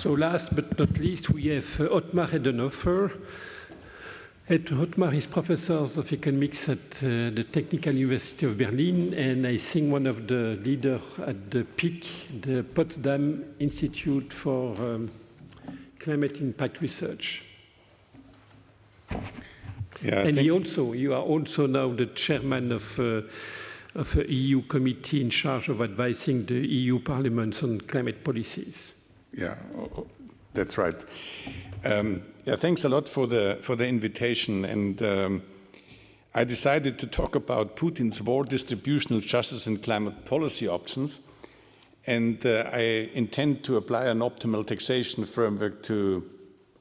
So last but not least, we have Ottmar Edenhofer. Ottmar is professor of economics at the Technical University of Berlin, and I think one of the leaders at the PIC, the Potsdam Institute for Climate Impact Research. Yeah, and you are also now the chairman of an EU committee in charge of advising the EU Parliament on climate policies. Yeah, that's right. Yeah, thanks a lot for the invitation. And I decided to talk about Putin's war, distributional justice, and climate policy options. And I intend to apply an optimal taxation framework to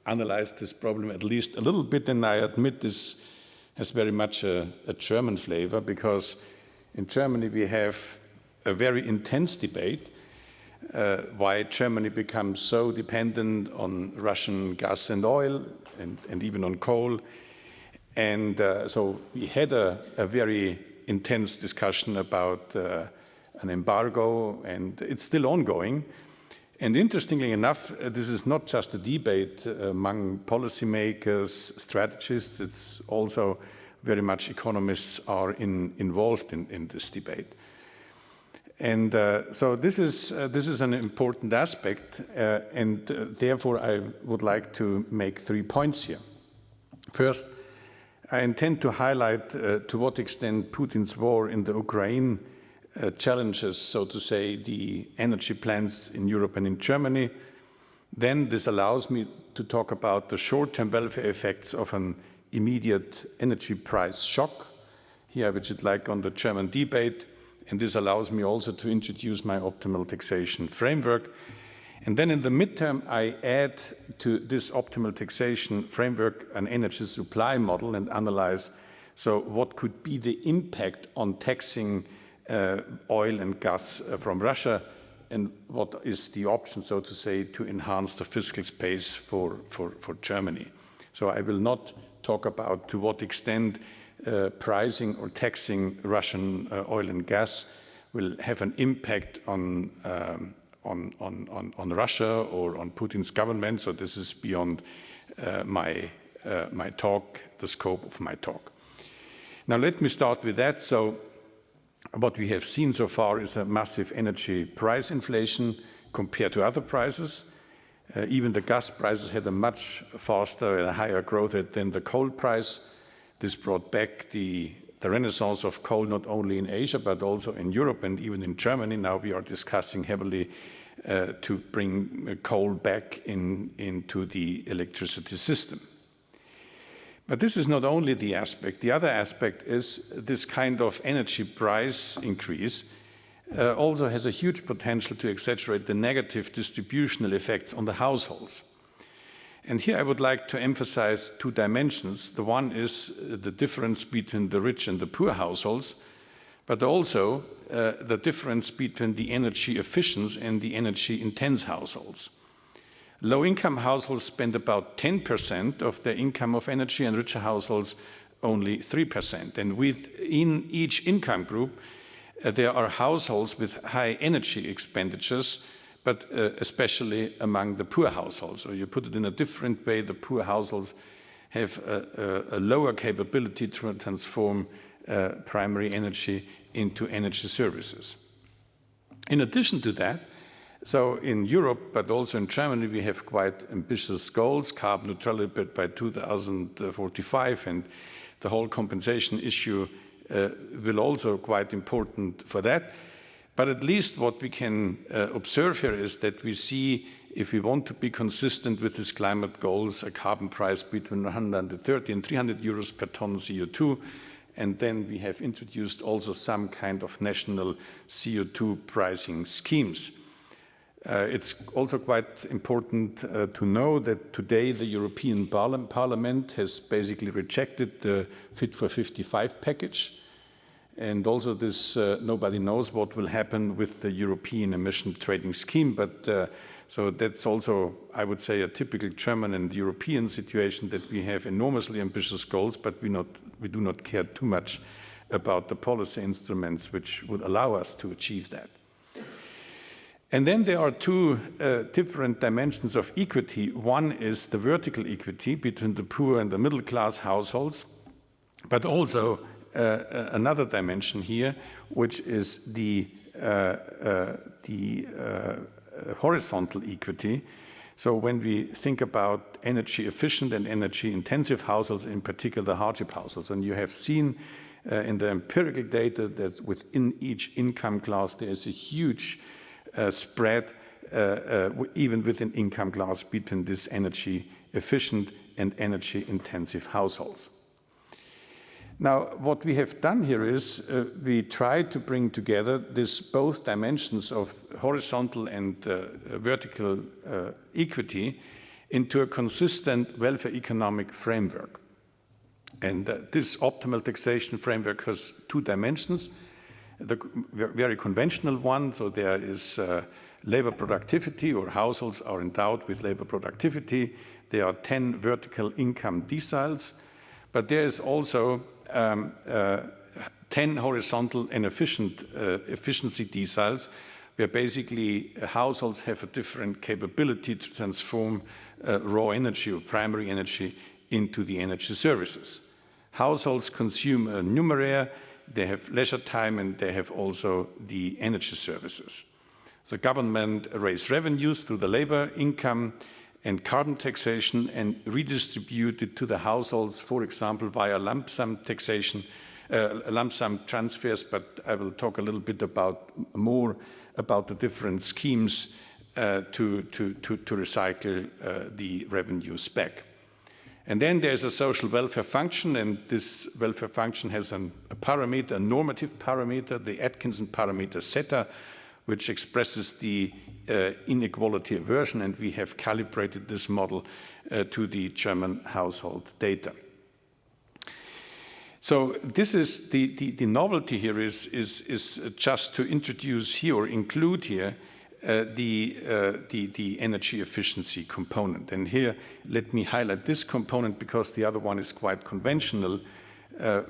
analyze this problem at least a little bit. And I admit this has very much a German flavor, because in Germany we have a very intense debate why Germany becomes so dependent on Russian gas and oil and even on coal. And so we had a very intense discussion about an embargo, and it's still ongoing. And interestingly enough, this is not just a debate among policymakers, strategists, it's also very much economists are involved in this debate. And so this is an important aspect, and therefore I would like to make 3 points here. First, I intend to highlight to what extent Putin's war in the Ukraine challenges, so to say, the energy plans in Europe and in Germany. Then this allows me to talk about the short-term welfare effects of an immediate energy price shock. Here I would like on the German debate. And this allows me also to introduce my optimal taxation framework. And then in the midterm, I add to this optimal taxation framework an energy supply model and analyze, so what could be the impact on taxing oil and gas from Russia, and what is the option, so to say, to enhance the fiscal space for Germany. So I will not talk about to what extent pricing or taxing Russian oil and gas will have an impact on Russia or on Putin's government. So this is beyond my talk, the scope of my talk. Now let me start with that. So what we have seen so far is a massive energy price inflation compared to other prices. Even the gas prices had a much faster and higher growth rate than the coal price. This brought back the renaissance of coal not only in Asia but also in Europe and even in Germany. Now we are discussing heavily to bring coal back into the electricity system. But this is not only the aspect. The other aspect is this kind of energy price increase also has a huge potential to exaggerate the negative distributional effects on the households. And here I would like to emphasize 2 dimensions. The one is the difference between the rich and the poor households, but also the difference between the energy efficient and the energy intense households. Low-income households spend about 10% of their income of energy, and richer households only 3%. And within each income group, there are households with high energy expenditures, but especially among the poor households. So you put it in a different way, the poor households have a lower capability to transform primary energy into energy services. In addition to that, so in Europe, but also in Germany, we have quite ambitious goals, carbon neutrality by 2045, and the whole compensation issue will also quite important for that. But at least what we can observe here is that we see, if we want to be consistent with these climate goals, a carbon price between 130 and 300 euros per ton CO2. And then we have introduced also some kind of national CO2 pricing schemes. It's also quite important to know that today the European Parliament has basically rejected the Fit for 55 package. And also this, nobody knows what will happen with the European emission trading scheme, but so that's also, I would say, a typical German and European situation, that we have enormously ambitious goals, but we do not care too much about the policy instruments which would allow us to achieve that. And then there are two different dimensions of equity. One is the vertical equity between the poor and the middle class households, but also another dimension here, which is the horizontal equity. So when we think about energy efficient and energy intensive households, in particular hardship households, and you have seen in the empirical data that within each income class there is a huge spread, even within income class, between this energy efficient and energy intensive households. Now, what we have done here is we try to bring together this both dimensions of horizontal and vertical equity into a consistent welfare economic framework. And this optimal taxation framework has two dimensions. The very conventional one, so there is labor productivity, or households are endowed with labor productivity. There are 10 vertical income deciles, but there is also 10 horizontal and efficiency deciles, where basically households have a different capability to transform raw energy or primary energy into the energy services. Households consume a numeraire, they have leisure time, and they have also the energy services. The government raise revenues through the labor income and carbon taxation and redistribute it to the households, for example, via lump sum taxation, lump sum transfers, but I will talk a little bit more about the different schemes to recycle the revenues back. And then there's a social welfare function, and this welfare function has a parameter, a normative parameter, the Atkinson parameter zeta, which expresses the inequality aversion, and we have calibrated this model to the German household data. So this is the novelty here is just to introduce here or include here the energy efficiency component. And here, let me highlight this component because the other one is quite conventional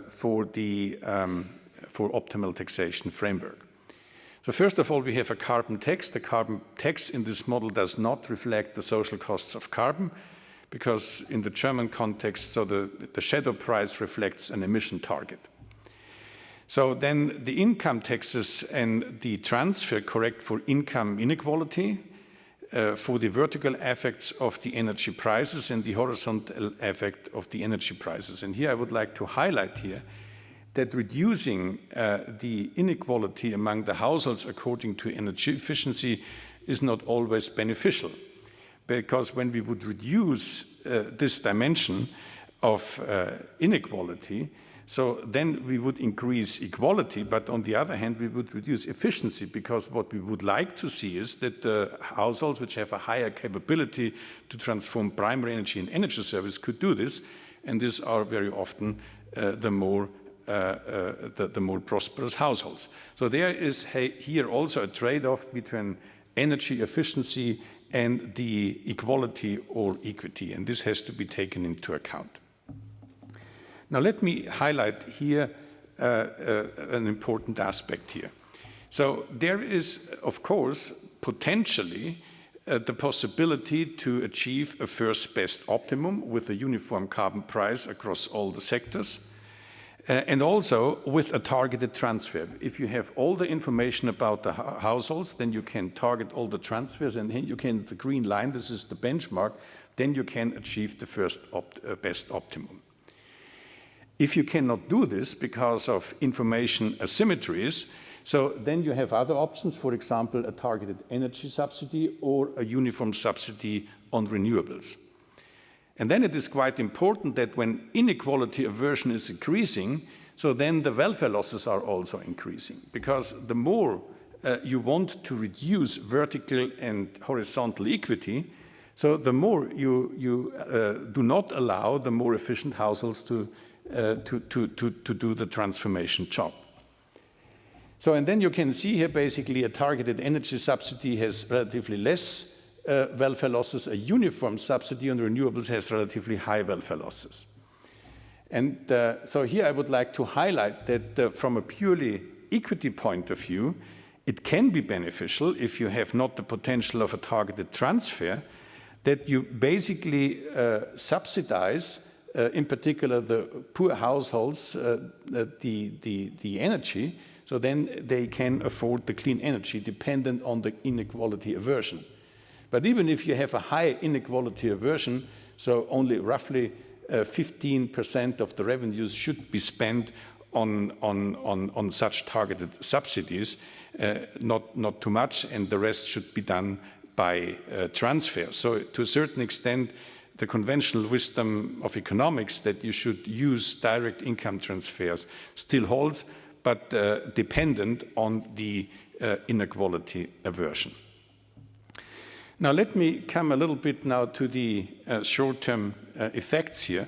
for optimal taxation framework. So first of all, we have a carbon tax. The carbon tax in this model does not reflect the social costs of carbon, because in the German context, so the shadow price reflects an emission target. So then the income taxes and the transfer correct for income inequality, for the vertical effects of the energy prices and the horizontal effect of the energy prices. And here I would like to highlight here that reducing the inequality among the households according to energy efficiency is not always beneficial. Because when we would reduce this dimension of inequality, so then we would increase equality, but on the other hand, we would reduce efficiency, because what we would like to see is that the households which have a higher capability to transform primary energy into energy service could do this, and these are very often the more prosperous households. So there is here also a trade-off between energy efficiency and the equality or equity, and this has to be taken into account. Now let me highlight here an important aspect here. So there is, of course, potentially the possibility to achieve a first best optimum with a uniform carbon price across all the sectors, and also with a targeted transfer. If you have all the information about the households, then you can target all the transfers, and then you can, the green line, this is the benchmark, then you can achieve the first best optimum. If you cannot do this because of information asymmetries, so then you have other options, for example, a targeted energy subsidy or a uniform subsidy on renewables. And then it is quite important that when inequality aversion is increasing, so then the welfare losses are also increasing, because the more you want to reduce vertical and horizontal equity, so the more you do not allow the more efficient households to do the transformation job. So, and then you can see here basically a targeted energy subsidy has relatively less welfare losses. A uniform subsidy on renewables has relatively high welfare losses. And so here I would like to highlight that from a purely equity point of view, it can be beneficial if you have not the potential of a targeted transfer, that you basically subsidize, in particular the poor households, the energy, so then they can afford the clean energy dependent on the inequality aversion. But even if you have a high inequality aversion, so only roughly 15% of the revenues should be spent on such targeted subsidies, not too much, and the rest should be done by transfer. So to a certain extent, the conventional wisdom of economics that you should use direct income transfers still holds, but dependent on the inequality aversion. Now let me come a little bit now to the short-term effects here.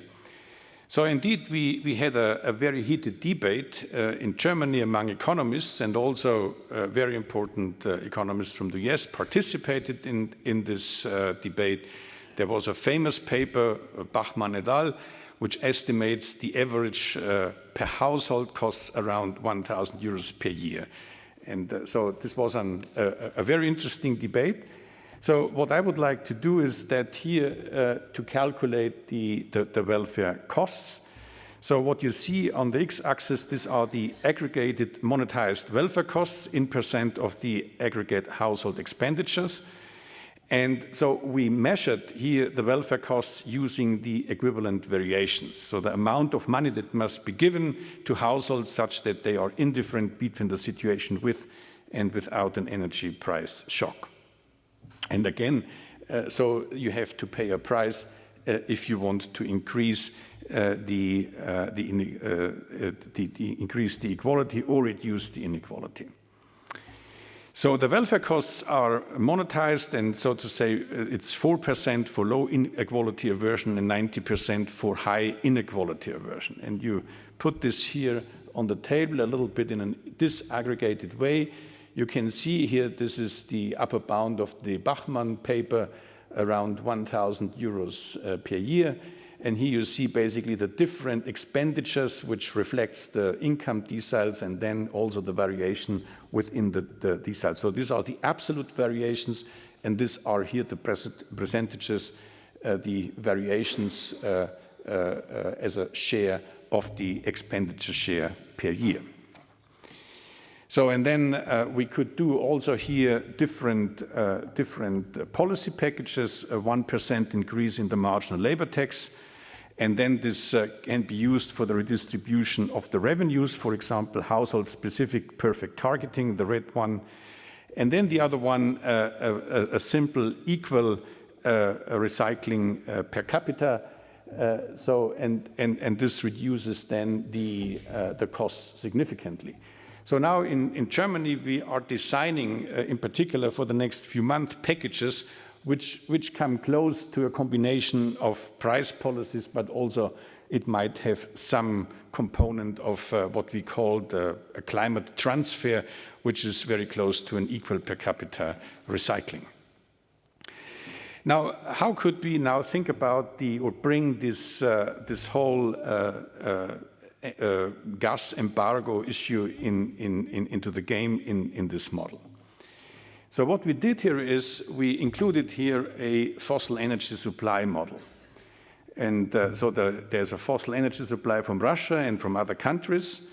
So indeed, we had a very heated debate in Germany among economists, and also very important economists from the US participated in this debate. There was a famous paper, Bachmann et al., which estimates the average per household costs around 1,000 euros per year. And so this was a very interesting debate. So what I would like to do is that here to calculate the welfare costs. So what you see on the x-axis, these are the aggregated monetized welfare costs in % of the aggregate household expenditures. And so we measured here the welfare costs using the equivalent variations. So the amount of money that must be given to households such that they are indifferent between the situation with and without an energy price shock. And again, so you have to pay a price if you want to increase increase the equality or reduce the inequality. So the welfare costs are monetized, and so to say, it's 4% for low inequality aversion and 90% for high inequality aversion. And you put this here on the table a little bit in a disaggregated way. You can see here, this is the upper bound of the Bachmann paper, around 1,000 euros per year. And here you see basically the different expenditures, which reflects the income deciles and then also the variation within the deciles. So these are the absolute variations, and these are here the percentages, the variations as a share of the expenditure share per year. So, and then we could do also here different policy packages, a 1% increase in the marginal labor tax, and then this can be used for the redistribution of the revenues, for example, household-specific perfect targeting, the red one, and then the other one, a simple equal recycling per capita. So, and this reduces then the costs significantly. So now in Germany, we are designing, in particular for the next few months, packages which come close to a combination of price policies, but also it might have some component of what we call a climate transfer, which is very close to an equal per capita recycling. Now, how could we now think about or bring this whole gas embargo issue into the game in this model? So what we did here is we included here a fossil energy supply model. And so there's a fossil energy supply from Russia and from other countries.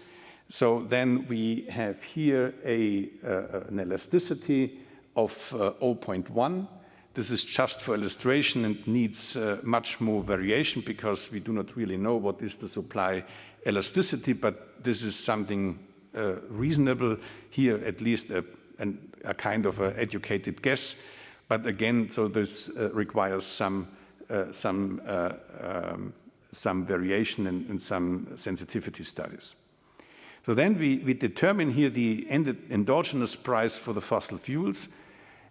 So then we have here an elasticity of 0.1. This is just for illustration and needs much more variation because we do not really know what is the supply elasticity, but this is something reasonable here, at least a kind of an educated guess. But again, so this requires some variation and some sensitivity studies. So then we determine here the endogenous price for the fossil fuels,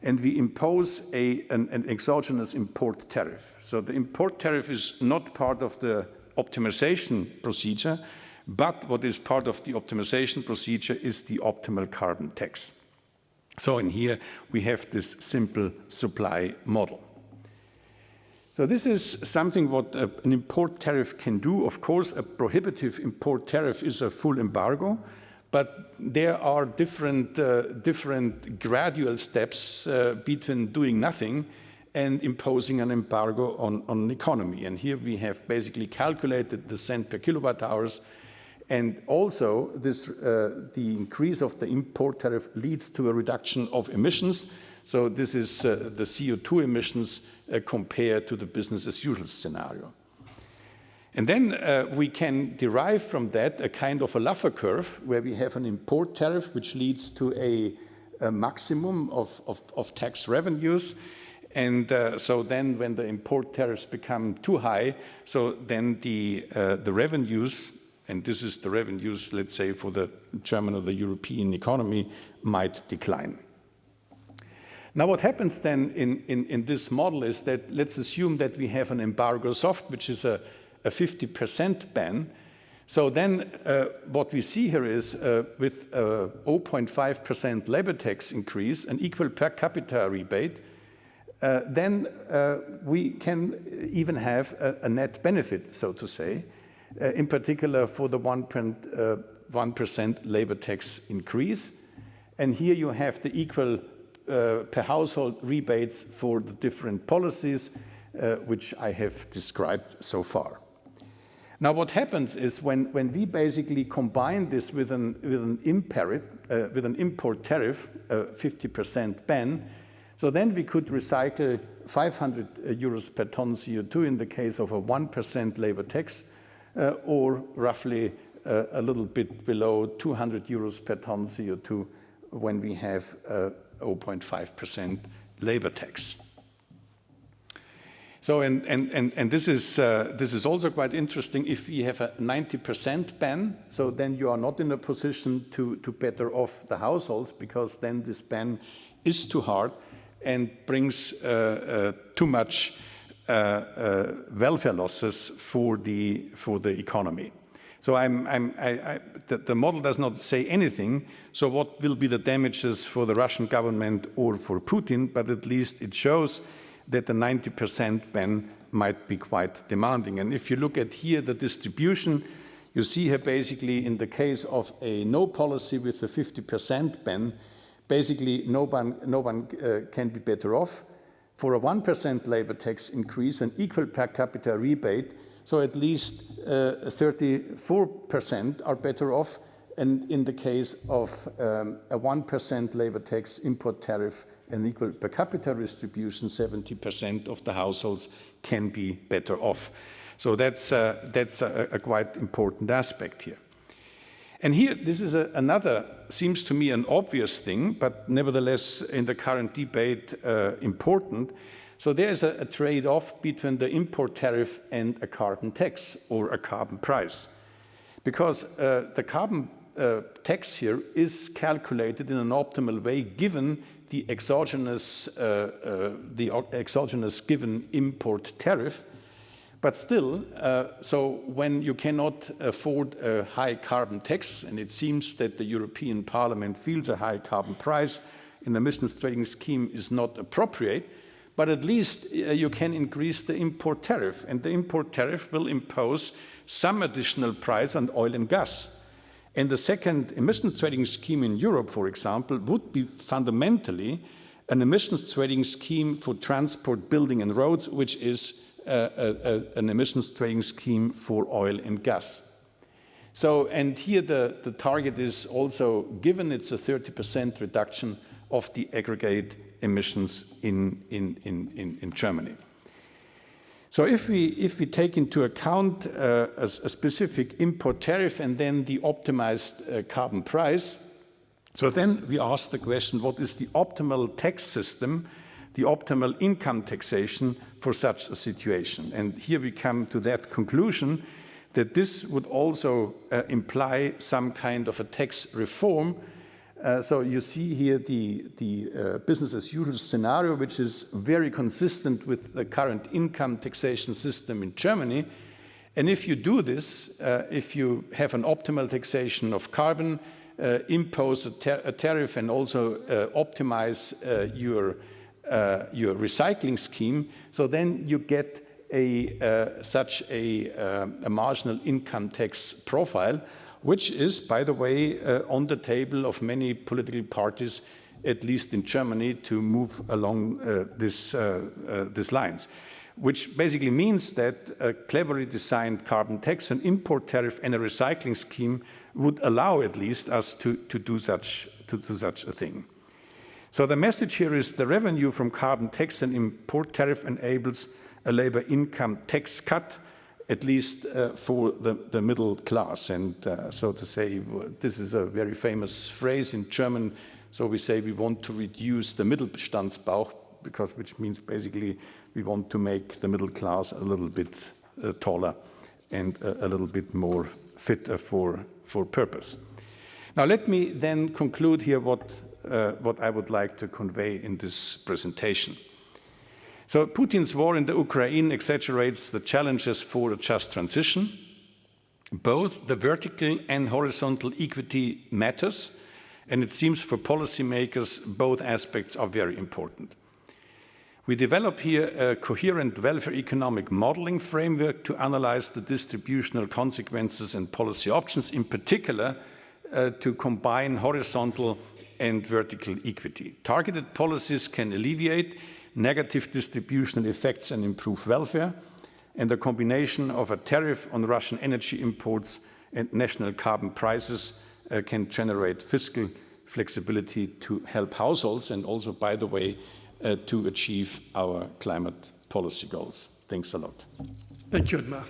and we impose an exogenous import tariff. So the import tariff is not part of the optimization procedure, but what is part of the optimization procedure is the optimal carbon tax. So in here we have this simple supply model. So this is something what an import tariff can do. Of course, a prohibitive import tariff is a full embargo, But there are different gradual steps between doing nothing and imposing an embargo on an economy. And here we have basically calculated the cent per kilowatt hours. And also, the increase of the import tariff leads to a reduction of emissions. So this is the CO2 emissions compared to the business as usual scenario. And then we can derive from that a kind of a Laffer curve where we have an import tariff which leads to a maximum of tax revenues. And so then when the import tariffs become too high, so then the revenues, and this is the revenues, let's say, for the German or the European economy, might decline. Now what happens then in this model is that let's assume that we have an embargo soft, which is a 50% ban. So then what we see here is with a 0.5% labor tax increase, an equal per capita rebate, then we can even have a net benefit, so to say, in particular for the 1% labor tax increase. And here you have the equal per household rebates for the different policies, which I have described so far. Now what happens is when we basically combine this with an import tariff, 50% ban, so then we could recycle 500 euros per ton CO2 in the case of a 1% labor tax, or roughly a little bit below 200 euros per ton CO2 when we have 0.5% labor tax. So and this is also quite interesting. If we have a 90% ban, so then you are not in a position to better off the households, because then this ban is too hard and brings too much welfare losses for the economy. So the model does not say anything. So what will be the damages for the Russian government or for Putin? But at least it shows that the 90% ban might be quite demanding. And if you look at here the distribution, you see here basically in the case of a no policy with the 50% ban, basically no one can be better off. For a 1% labor tax increase, an equal per capita rebate, so at least 34% are better off. And in the case of a 1% labor tax import tariff, an equal per capita distribution, 70% of the households can be better off. So that's a quite important aspect here. And here, this is another, seems to me an obvious thing, but nevertheless in the current debate important. So there is a trade-off between the import tariff and a carbon tax or a carbon price. Because the carbon tax here is calculated in an optimal way given the exogenous given import tariff. But still, so when you cannot afford a high carbon tax, and it seems that the European Parliament feels a high carbon price in the emissions trading scheme is not appropriate, but at least you can increase the import tariff, and the import tariff will impose some additional price on oil and gas. And the second emissions trading scheme in Europe, for example, would be fundamentally an emissions trading scheme for transport, building and roads, which is an emissions trading scheme for oil and gas. So, and here the target is also given, it's a 30% reduction of the aggregate emissions in Germany. So if we take into account a specific import tariff and then the optimized carbon price, so then we ask the question, what is the optimal tax system, the optimal income taxation for such a situation? And here we come to that conclusion that this would also imply some kind of a tax reform. So you see here the business as usual scenario, which is very consistent with the current income taxation system in Germany. And if you do this, if you have an optimal taxation of carbon, impose a tariff and also optimize your recycling scheme, so then you get such a marginal income tax profile which is, by the way, on the table of many political parties, at least in Germany, to move along these lines, which basically means that a cleverly designed carbon tax, an import tariff, and a recycling scheme would allow at least us to do such a thing. So the message here is the revenue from carbon tax and import tariff enables a labor income tax cut, at least for the middle class. And so to say, this is a very famous phrase in German. So we say we want to reduce the Mittelstandsbauch, which means basically we want to make the middle class a little bit taller and a little bit more fit for purpose. Now let me then conclude here what I would like to convey in this presentation. So Putin's war in the Ukraine exaggerates the challenges for a just transition. Both the vertical and horizontal equity matters, and it seems for policymakers both aspects are very important. We develop here a coherent welfare economic modeling framework to analyze the distributional consequences and policy options, in particular to combine horizontal and vertical equity. Targeted policies can alleviate negative distributional effects and improve welfare, and the combination of a tariff on Russian energy imports and national carbon prices can generate fiscal flexibility to help households and also, by the way, to achieve our climate policy goals. Thanks a lot. Thank you, Ottmar.